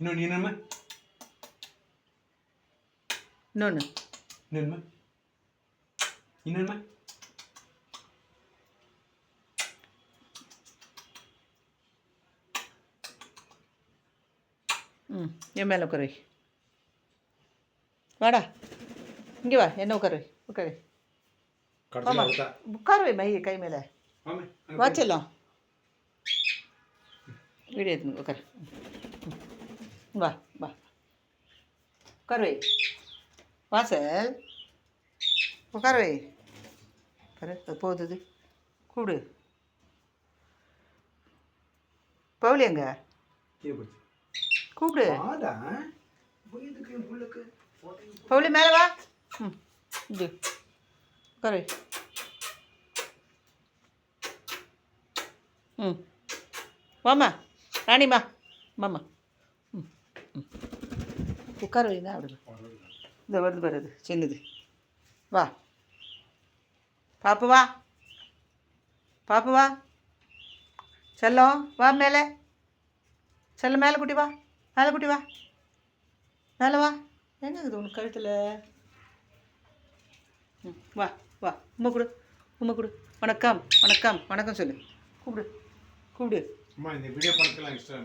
இன்னொன்று என்னம்மா இன்னொன்று இன்னொன்னுமா இன்னொன்னுமா என் மேலே உட்காரு வாடா இங்கே வா என்ன உட்காரு உட்காரு ஆமாம் உட்காரு வை மை கை மேலே வாச்சலாம் வீடியோ எடுத்து உட்காரு வா வா உட்காரு வை வாசல் உட்காரு வை பாரு அது போகுது கூடு பவுலி எங்க கூப்பிடு பவுலி மேலே வா இது உட்காரு வாம்மா ராணிம்மா மாமா உட்கார வைனா அப்படி இந்த வருது வருது சின்னது வா பாப்பு வா பாப்பு வா செல்லம் வா மேலே செல்லம் மேலே குட்டி வா மேலே குட்டி வா மேலே வா எங்கே இருக்குது உனக்கு கழுத்தில் வா வா உம்மை கொடு உம்மை கொடு வணக்கம் வணக்கம் வணக்கம் சொல்லு கூப்பிடு கூப்பிடு இந்த வீடியோ படத்தில்